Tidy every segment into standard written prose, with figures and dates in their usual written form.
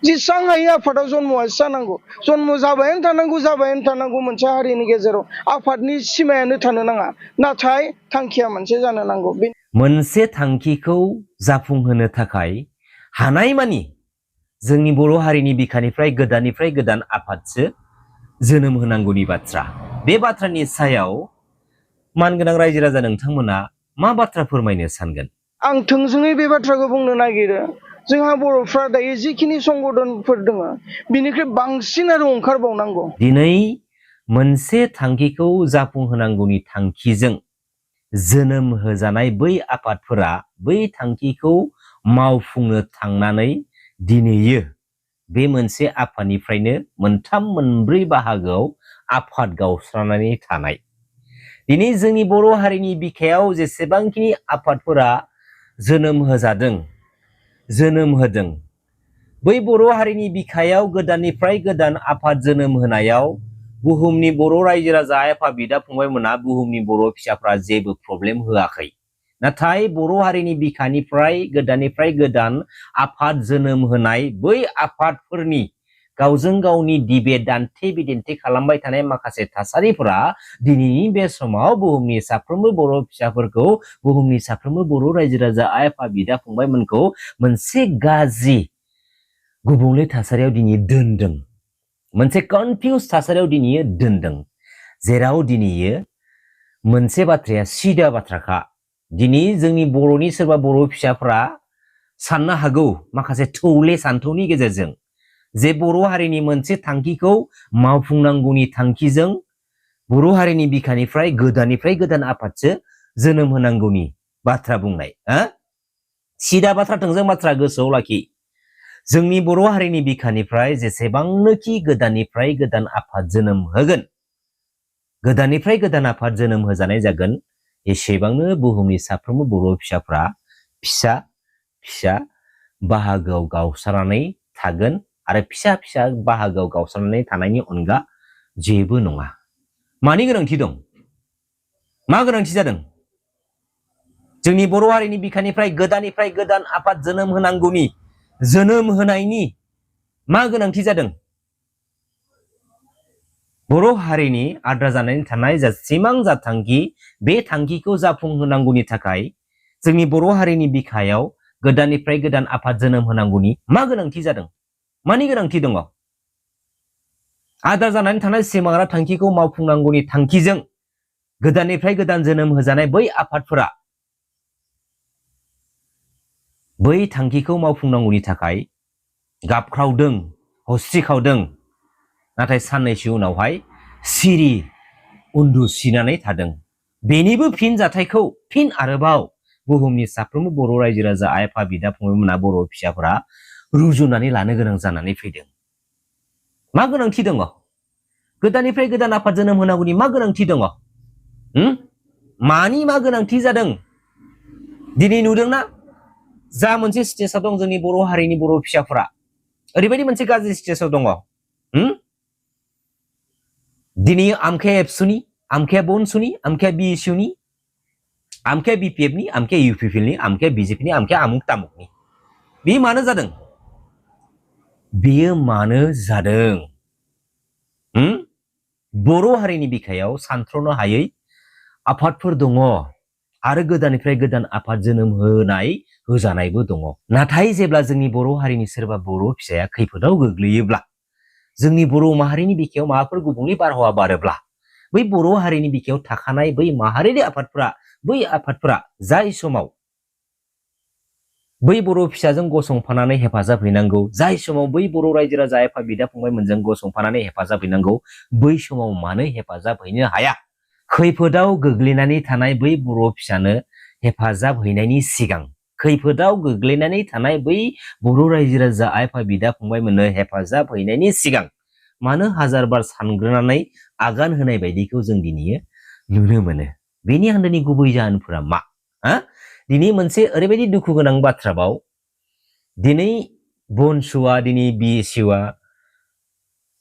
जेसां हायो आफादाव जन्मआ जानांगौ, जन्म जाबायानो थानांगौ मोनसे हारिनि गेजेराव आफादनि सिमायानो थानो नाङा, नाथाय थांखिया मोनसे जानो नांगौ। मोनसे थांखिखौ जाफुंहोनो थाखाय हानायमानि जोंनि बर' हारिनि बिखानिफ्राय गोदान आफादसो जोनोम होनांगौनि बाथ्रा। बे बाथ्रानि सायाव मानगोनां रायजो राजा नोंथांमोना मा बाथ्रा फोरमायनो सानगोन? आं थोंजोङै बे बाथ्राखौ बुंनो नागिरो, जोंहा बर'फ्रा दायो जिखिनि संगठनफोर दङ बिनिख्रुइ बांसिन आरो ओंखारबावनांगौ। दिनै मोनसे थांखिखौ जाफुंहोनांगौनि थांखिजों जोनोम होजानाय बै आफादफोरा बै थांखिखौ मावफुंनो थांनानै दिनैयो बे मोनसे आफादनिफ्रायनो मोनथाम मोनब्रै बाहागोआव आफाद गावस्रानानै थानाय। दिनै जोंनि बर' हारिनि बिखायाव जेसेबांखिनि आफादफोरा जोनोम होजादों, जोनोम होदों, बै बर' हारिनि बिखायाव गोदाननिफ्राय गोदान आफाद जोनोम होनायाव बुहुमनि बर' रायजो राजा आफा बिदा फंबायमोना बुहुमनि बर' फिसाफ्रा जेबो प्रब्लेम होआखै। नाथाय बर' हारिनि बिखानिफ्राय गोदान आफाद जोनोम होनाय बै आफादफोरनि गावजों गावनि दिबे दान्थे बिदिन्थे खालामबाय थानाय माखासे थासारिफोरा दिनैनि बे समाव बुहुमनि साफ्रोमबो बर' फिसाफोरखौ, बुहुमनि साफ्रोमबो बर' रायजो राजा आफा बिदा फंबायमोनखौ मोनसे गाज्रि गुबुंले थासारियाव दिनै दोनदों, मोनसे कनफिउज थासारियाव दिनै दोनदों, जेराव दिनै मोनसे बाथ्राया सिदा बाथ्राखा। दिनै जोंनि बर'नि सोरबा बर' फिसाफ्रा साननो हागौ माखासे थौले सान्थौनि गेजेरजों जे बर' हारिनि मोनसे थांखिखौ मावफुंनांगौनि थांखिजों बर' हारिनि बिखानिफ्राय गोदान आफादसो जोनोम होनांगौनि बाथ्रा बुंनाय। सिदा बाथ्रा, थोंजों बाथ्रा गोसोआव लाखि। जोंनि बर' हारिनि बिखानिफ्राय जेसेबांनोखि गोदाननिफ्राय गोदान आफाद जोनोम होगोन, गोदाननिफ्राय गोदान आफाद जोनोम होजानाय जागोन, एसेबांनो बुहुमनि साफ्रोमबो बर' फिसाफ्रा फिसा फिसा बाहागोआव गावस्रानानै थागोन आरो फिसा फिसा बाहागोआव गावस्रानानै थानायनि अनगा जेबो नङा। मानि गोनांथि दं? मा गोनांथि जादों? जोंनि बर' हारिनि बिखानिफ्राय गोदान आफाद जोनोम होनांगौनि, जोनोम होनायनि मा गोनांथि जादों? बर' हारिनि आद्रा जानानै थानाय सिमां जा थांखि, बे थांखिखौ जाफुंहोनांगौनि थाखाय जोंनि बर' हारिनि बिखायाव गोदाननिफ्राय गोदान आफाद जोनोम होनांगौनि मा गोनांथि जादों? मानि गोनांथि दङ? आद्रा जानानै थानाय सिमां आरो थांखिखौ मावफुंनांगौनि थांखिजों गोदाननिफ्राय गोदान जोनोम होजानाय बै आफादफोरा बै थांखिखौ मावफुंनांगौनि थाखाय गाबख्रावदों, हस्रिखावदों, नाथाय साननैसो उनावहाय सिरि उन्दुसिनानै थादों। बेनिबो फिन जाथायखौ फिन आरोबाव बुहुमनि साफ्रोमबो बर' रायजो राजा आफा बिदा फंबायमोना, बर' फिसाफोरा रुजुनानै लानो गोनां जानानै फैदों। मा गोनांथि दङ? गोदाननिफ्राय गोदान आफाद जोनोम होनांगौनि मा गोनांथि दङ? मानि मा गोनांथि जादों? दिनै नुदोंना जा मोनसे स्टेजआव दं जोंनि बर' हारिनि बर' फिसाफोरा, ओरैबायदि मोनसे गाज्रि स्टेजआव दङ। दिनै आमखाया एबसुनि, आमखाया बनसुनि, आमखाया बिएसइउनि, आमखाया बिपिएफनि, आमखाया इउपिपिएलनि, आमखाया बिजेपिनि, आमखाया आमुक तामुकनि। बेयो मानो जादों? बेयो मानो जादों? बर' हारिनि बिखायाव सानथ्र'नो हायै आफादफोर दङ आरो गोदाननिफ्राय गोदान आफाद जोनोम होजानायबो दङ। नाथाय जेब्ला जोंनि बर' हारिनि सोरबा बर' फिसाया खैफोदाव गोग्लैयोब्ला, जोंनि बर' माहारिनि बिखायाव माबाफोर गुबुंले बारहावा बारोब्ला, बै बर' हारिनि बिखायाव थाखानाय बै माहारियारि आफादफोरा जाय समाव बै बर' फिसाजों गसंफानानै हेफाजाब हैनांगौ, जाय समाव बै बर' रायजो राजा आफा बिदा फंबायमोनजों गसंफानानै हेफाजाब हैनांगौ, बै समाव मानो हेफाजाब हैनो हाया? खैफोदाव गोग्लैनानै थानाय बै बर' फिसानो हेफाजाब हैनायनि सिगां, खैफोदाव गोग्लैनानै थानाय बै बर' रायजो राजा आफा बिदा फंबायमोननो हेफाजाब हैनायनि सिगां मानो हाजार बार सानग्रोनानै आगान होनाय बायदिखौ जों दिनै नुनो मोनो? बेनि आन्दोनि गुबै जाहोनफोरा मा? दिनै मोनसे ओरैबायदि दुखु गोनां बाथ्राबाव, दिनै बनसुआ, दिनै बिएसइउआ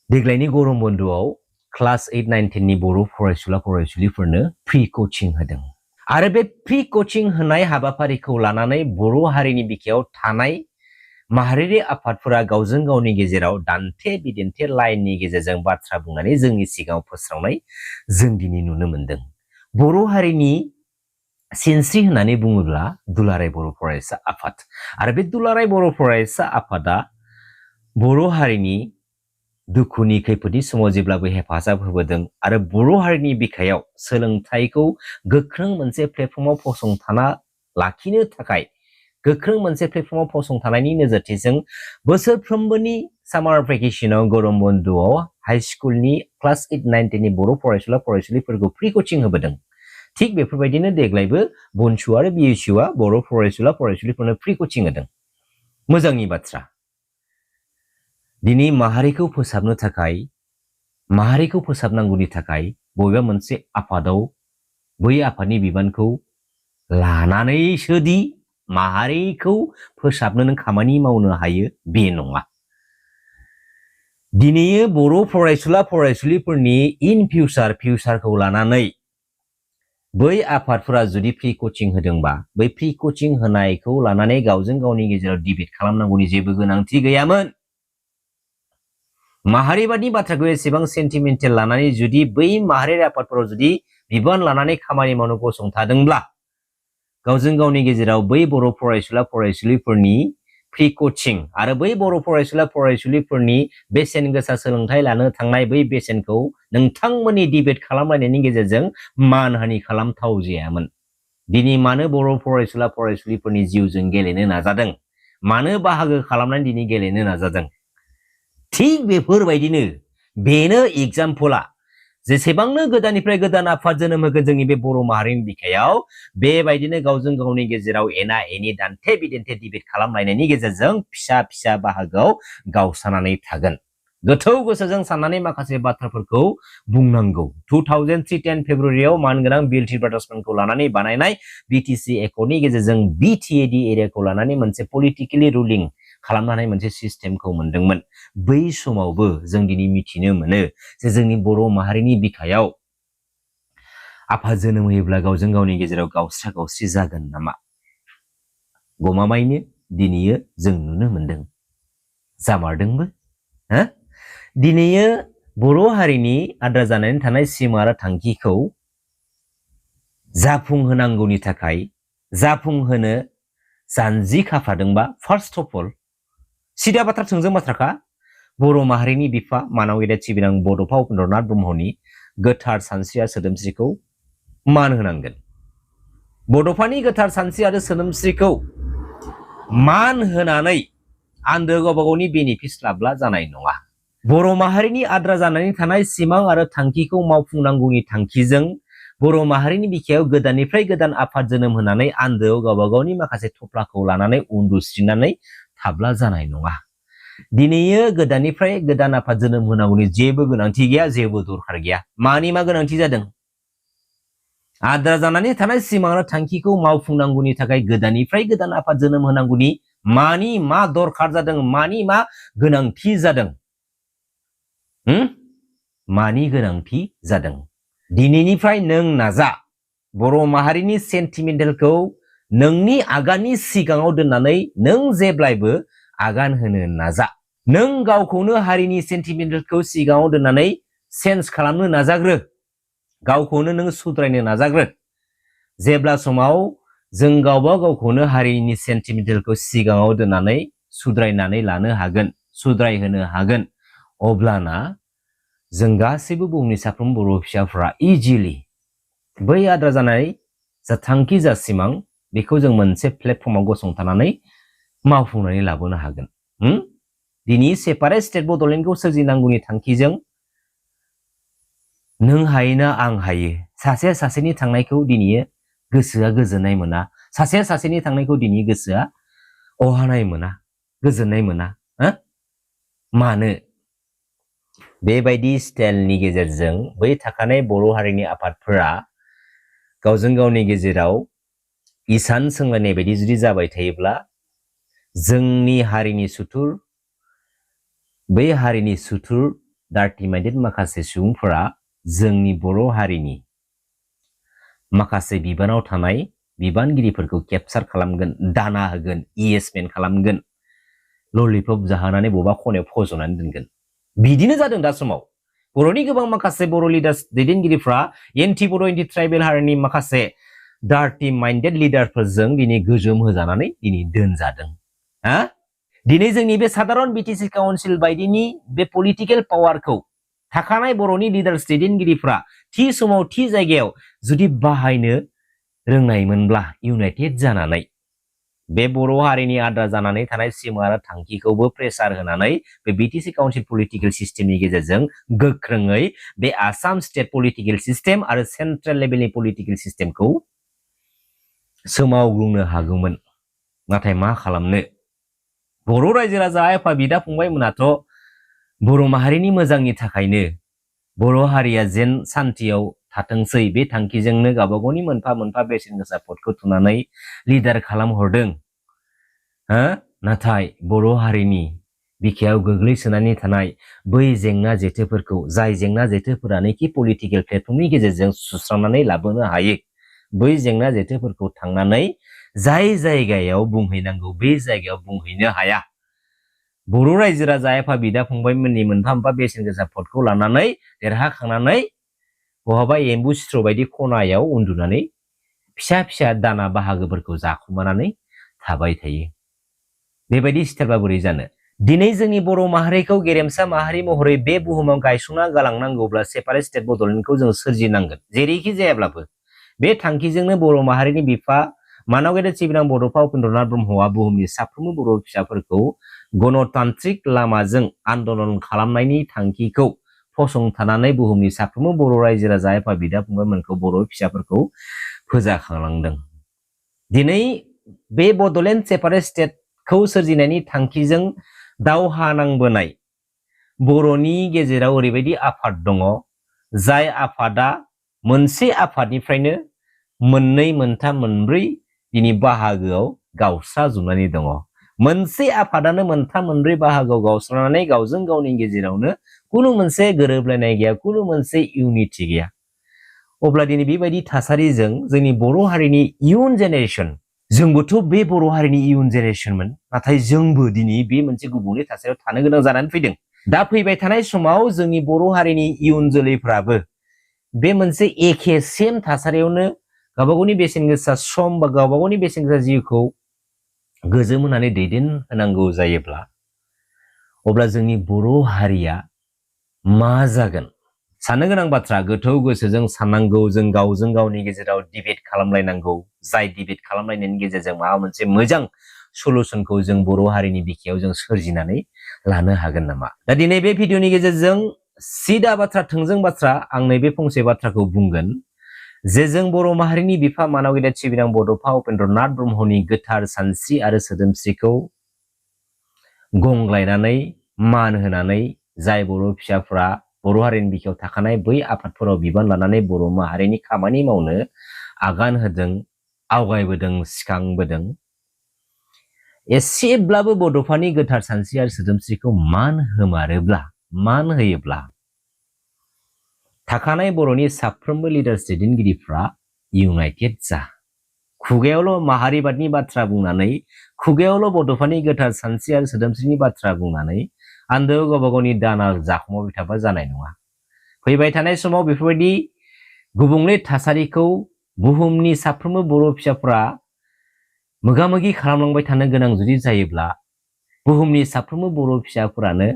देग्लायनि गरम बन्द'आव क्लास 8, 9, 10 नि बर' फरायसुला फरायसुलिफोरनो फ्रि कचिं होदों। आरो बे फ्रि कचिं होनाय हाबाफारिखौ लानानै बर' हारिनि बिखायाव थानाय माहारियारि आफादफोरा गावजों गावनि गेजेराव दान्थे बिदिन्थे लाइननि गेजेरजों बाथ्रा बुंनानै जोंनि सिगाङाव फोस्रावनाय जों दिनै नुनो मोनदों। बर' हारिनि सिनस्रि होननानै बुङोब्ला दुलाराय बर' फरायसा आफाद आरो बे दुलाराय बर' फरायसा आफादा बर' हारिनि दुखुनि खैफोदनि समाव जेब्लाबो हेफाजाब होबोदों आरो बर' हारिनि बिखायाव सोलोंथाइखौ गोख्रों मोनसे प्लेटफर्माव फसंथाना लाखिनो थाखाय गोख्रों मोनसे प्लेटफर्माव फसंथानायनि नोजोरथिजों बोसोरफ्रोमबोनि सामार भेकेसनाव गरम बन्द'आव हाइ स्कुलनि क्लास 8, 9, 10 नि बर' फरायसुला फरायसुलिफोरखौ फ्रि कचिं होबोदों। थिग बेफोरबायदिनो देग्लायबो बनसु आरो बिएसयुआ बर' फरायसुला फरायसुलिफोरनो फ्रि कचिं होदों। मोजांनि बाथ्रा। दिनै माहारिखौ फोसाबनो थाखाय माहारिखौ फोसाबनांगौनि थाखाय बबेबा मोनसे आफादाव बै आफादनि बिबानखौ लानानैसो दि माहारिखौ फोसाबनो नों खामानि मावनो हायो बे नङा। दिनै बर' फरायसुला फरायसुलिफोरनि इन फिउचारखौ लानानै बै आफादफोरा जुदि फ्रि कचिं होदोंबा बै फ्रि कचिं होनायखौ लानानै गावजों गावनि गेजेराव डिबेट खालामनांगौनि जेबो गोनांथि गैयामोन। माहारिबादि बाथ्राखौ एसेबां सेन्टिमेन्टेल लानानै जुदि बै माहारियारि आफादफोराव जुदि बिबान लानानै खामानि मावनो गसंथादोंब्ला गावजों गावनि गेजेराव बै बर' फरायसुला फरायसुलिफोरनि फ्रि कचिं आरो बै बर' फरायसुला फरायसुलिफोरनि बेसेन गोसा सोलोंथाइ लानो थांनाय बै बेसेनखौ नोंथांमोननि डिबेट खालामलायनायनि गेजेरजों मानहानि खालामथाव जायामोन। दिनै मानो बर' फरायसुला फरायसुलिफोरनि जिउजों गेलेनो नाजादों? मानो बाहागो खालामनानै दिनै गेलेनो नाजादों? थिग बेफोरबायदिनो बेनो एग्जाम्पला जेसेबांनो गोदाननिफ्राय गोदान आफाद जोनोम होगोन जोंनि बे बर' माहारिनि बिखायाव बेबायदिनो गावजों गावनि गेजेराव एना एनि दान्थे बिदान्थे डिबेट खालामलायनायनि गेजेरजों फिसा फिसा बाहागोआव गावसानानै थागोन। गोथौ गोसोजों साननानै माखासे बाथ्राफोरखौ बुंनांगौ। 2003 फेब्रुवारियाव मानगोनां बिल टी ब्रादार्समोनखौ लानानै बानायनाय बिटिसि एकर्डनि गेजेरजों बिटिएडि एरियाखौ लानानै मोनसे पलिटिकेलि रुलिं खालामनानै मोनसे सिस्टेमखौ मोनदोंमोन। बै समावबो जों दिनै मिथिनो मोनो जे जोंनि बर' माहारिनि बिखायाव आफाद जोनोम होयोब्ला गावजों गावनि गेजेराव गावस्रा गावस्रि जागोन नामा? गमामायैनो दिनै जों नुनो मोनदों। जामारदोंबो। दिनै बर' हारिनि आद्रा जानानै थानाय सिमा आरो थांखिखौ जाफुंहोनांगौनि थाखाय जाफुंहोनो जानजि खाफ्रादोंबा फार्स्ट अफ अल सिदा बाथ्रा थोंजों बाथ्राखा बर' माहारिनि बिफा मानाव गेदेर सिबिनां बड'फा उपेन्द्रनाथ ब्रह्मनि गोथार सानस्रि आरो सोदोमस्रिखौ मान होनांगोन। बड'फानि गोथार सानस्रि आरो सोदोमस्रिखौ मान होनानै आन्दो गावबा गावनि बेनिफिट लाब्ला जानाय नङा। बर' माहारिनि आद्रा जानानै थानाय सिमां आरो थांखिखौ मावफुंनांगौनि थांखिजों बर' माहारिनि बिखायाव गोदाननिफ्राय गोदान आफाद जोनोम होनानै आन्दोआव गावबा गावनि माखासे थफ्लाखौ लानानै उन्दुस्रिनानै थाब्ला जानाय नङा। दिनै गोदाननिफ्राय गोदान आफाद जोनोम होनांगौनि जेबो गोनांथि गैया, जेबो दरखार गैया। मानि मा गोनांथि जादों? आद्रा जानानै थानाय सिमां आरो थांखिखौ मावफुंनांगौनि थाखाय गोदाननिफ्राय गोदान आफाद जोनोम होनांगौनि मानि मा दरखार जादों? मानि मा गोनांथि जादों? मानि गोनांथि जादों? दिनैनिफ्राय नों नाजा बर' माहारिनि सेन्टिमेन्टेलखौ नोंनि आगाननि सिगाङाव दोननानै नों जेब्लायबो आगान होनो नाजा। नों गावखौनो हारिनि सेन्टिमेन्टेलखौ सिगाङाव दोननानै चेन्ज खालामनो नाजाग्रो। गावखौनो नों सुद्रायनो नाजाग्रो। जेब्ला समाव जों गावबा गावखौनो हारिनि सेन्टिमेन्टेलखौ सिगाङाव दोननानै सुद्रायनानै लानो हागोन, सुद्रायहोनो हागोन, अब्लाना जों गासैबो बुहुमनि साफ्रोम बर' फिसाफ्रा इजिलि बै आद्रा जानाय जा थांखि जा सिमां बेखौ जों मोनसे प्लेटफर्माव गसंथानानै मावफुंनानै लाबोनो हागोन। दिनै सेपारेट स्टेट बड'लेण्डखौ सोरजिनांगौनि थांखिजों नों हायोना आं हायो, सासे सासेनि थांनायखौ दिनै गोसोआ गोजोननाय मोना, सासे सासेनि थांनायखौ दिनै गोसोआ अहानाय मोना, गोजोननाय मोना। मानो? बेबायदि स्टाइलनि गेजेरजों बै थाखानाय बर' हारिनि आफादफोरा गावजों गावनि गेजेराव इसान सोंलायनाय बायदि जुदि जाबाय थायोब्ला जोंनि हारिनि सुथुर, बै हारिनि सुथुर डार्टि माइन्डेड माखासे सुबुंफोरा जोंनि बर' हारिनि माखासे बिबानाव थानाय बिबानगिरिफोरखौ केपचार खालामगोन, दाना होगोन, इएसमेन्ट खालामगोन। ललिपप जाहोनानै बबेबा खनायाव फज'नानै दोनगोन। बिदिनो जादों दा समाव बर'नि गोबां माखासे बर' लिडार्स दैदेनगिरिफ्रा एन्टि बर' एन्टि ट्राइबेल हारिनि माखासे डार्टि माइन्डेड लिडारफोरजों दिनै गोजोम होजानानै दिनै दोनजादों। दिनै जोंनि बे साधारन बिटिसि काउन्सिल बायदिनि बे पलिटिकेल पावारखौ थाखानाय बर'नि लिडार्स दैदेनगिरिफ्रा थि समाव थि जायगायाव जुदि बाहायनो रोंनायमोनब्ला इउनाइटेड जानानै बे बर' हारिनि आद्रा जानानै थानाय सिमा आरो थांखिखौबो प्रेसार होनानै बे बिटिसि काउन्सिल पलिटिकेल सिस्टेमनि गेजेरजों गोख्रोङै बे आसाम स्टेट पलिटिकेल सिस्टेम आरो सेन्ट्रेल लेभेलनि पलिटिकेल सिस्टेमखौ सोमावग्लुंनो हागौमोन। नाथाय मा खालामनो, बर' रायजो राजा आफा बिदा फंबायमोनाथ' बर' माहारिनि मोजांनि थाखायनो बर' हारिया जेन सान्थियाव थाथोंसै बे थांखिजोंनो गावबा गावनि मोनफा मोनफा बेसेन गोसा पदखौ थुनानै लिडार खालामहरदों। नाथाय बर' हारिनि बिखायाव गोग्लैसोनानै थानाय बै जेंना जेथोफोरखौ, जाय जेंना जेथोफोरानोखि पलिटिकेल प्लेटफर्मनि गेजेरजों सुस्रांनानै लाबोनो हायो, बै जेंना जेथोफोरखौ थांनानै जाय जायगायाव बुंहैनांगौ बे जायगायाव बुंहैनो हाया। बर' रायजो राजा आफा बिदा फंबायमोननि मोनफा मोनफा बेसेन गोसा पदखौ लानानै देरहाखांनानै बहाबा एम्बु सिथ्र बायदि खनायाव उन्दुनानै फिसा फिसा दाना बाहागोफोरखौ जाखुमानानै थाबाय थायो। बेबायदि स्टाइलबा बोरै जानो? दिनै जोंनि बर' माहारिखौ गेरेमसा माहारि महरै बे बुहुमाव गायसंना गालांनांगौब्ला सेपारेट स्टेट बड'लेण्डखौ जों सोरजिनांगोन। जेरैखि जायाब्लाबो बे थांखिजोंनो बर' माहारिनि बिफा मानाव गेदेर सिबिनां बड'फा उपेन्द्रनाथ ब्रह्मआ बुहुमनि साफ्रोमबो बर' फिसाफोरखौ गणतान्त्रिक लामाजों आन्दलन खालामनायनि थांखिखौ फसंथानानै बुहुमनि साफ्रोमबो बर' रायजो राजा आफा बिदा फंबायमोनखौ, बर' फिसाफोरखौ फोजाखांलांदों। दिनै बे बड'लेण्ड सेपारेट स्टेटखौ सोरजिनायनि थांखिजों दावहा नांबोनाय बर'नि गेजेराव ओरैबायदि आफाद दङ, जाय आफादा मोनसे आफादनिफ्रायनो मोननै मोनथाम मोनब्रै दिनै बाहागोआव गावस्राजोबनानै दङ। मोनसे आफादानो मोनथाम मोनब्रै बाहागोआव गावस्रानानै गावजों गावनि गेजेरावनो कुनु मोनसे गोरोबलायनाय गैया, कुनु मोनसे इउनिटि गैया। अब्ला दिनै बेबायदि थासारिजों जोंनि बर' हारिनि इयुन जेनेरेसन, जोंबोथ' बे बर' हारिनि इयुन जेनेरेसनमोन, नाथाय जोंबो दिनै बे मोनसे गुबुंले थासारियाव थानो गोनां जानानै फैदों। दा फैबाय थानाय समाव जोंनि बर' हारिनि इयुन जोलैफ्राबो बे मोनसे एखे सेम थासारियावनो गावबा गावनि बेसेन गोसा सम बा गावबा गावनि बेसेन गोसा जिउखौ गोजोम होनानै दैदेनहोनांगौ जायोब्ला अब्ला जोंनि बर' हारिया मा जागोन? साननो गोनां बाथ्रा, गोथौ गोसोजों साननांगौ। जों गावजों गावनि गेजेराव डिबेट खालामलायनांगौ। जाय डिबेट खालामलायनायनि गेजेरजों माबा मोनसे मोजां सलुसनखौ जों बर' हारिनि बिखायाव जों सोरजिनानै लानो हागोन नामा? दा दिनै बे भिडिअनि गेजेरजों सिदा बाथ्रा, थोंजों बाथ्रा आं नैबे फंसे बाथ्राखौ बुंगोन जे जों बर' माहारिनि बिफा मानाव गेदेर सिबिनां बड'फा उपेन्द्रनाथ ब्रह्मनि गोथार सानस्रि आरो सोदोमस्रिखौ गंग्लायनानै मान होनानै जाय बर' फिसाफ्रा बर' हारिनि बिखायाव थाखानाय बै आफादफोराव बिबान लानानै बर' माहारिनि खामानि मावनो आगान होदों, आवगायबोदों, सिखांबोदों, एसेब्लाबो बड'फानि गोथार सानस्रि आरो सोदोमस्रिखौ मान होमारोब्ला, मान होयोब्ला थाखानाय बर'नि साफ्रोमबो लिडार्स दैदेनगिरिफ्रा इउनाइटेड जा। खुगायावल' माहारिबादनि बाथ्रा बुंनानै, खुगायावल' बड'फानि गोथार सानस्रि आरो सोदोमस्रिनि बाथ्रा बुंनानै आन्दोआव गावबा गावनि दाना जाखुमाबाय थाबा जानाय नङा। फैबाय थानाय समाव बेफोरबायदि गुबुंले थासारिखौ बुहुमनि साफ्रोमबो बर' फिसाफ्रा मोगा मोगि खालामलांबाय थानो गोनां जुदि जायोब्ला बुहुमनि साफ्रोमबो बर' फिसाफोरानो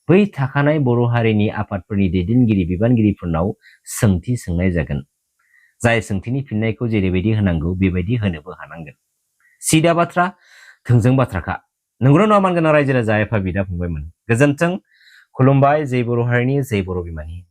बै थाखानाय बर' हारिनि आफादफोरनि दैदेनगिरि बिबानगिरिफोरनाव सोंथि सोंनाय जागोन। जाय सोंथिनि फिननायखौ जेरैबायदि होनांगौ बेबायदि होनोबो हानांगोन। सिदा बाथ्रा, थोंजों बाथ्राखा। नंगौना नङा मानगोनां रायजो राजा आफा बिदा फंबायमोन? गोजोन्थों, खुलुमबाय। जै बर' हारिनि, जै बर' बिमानि।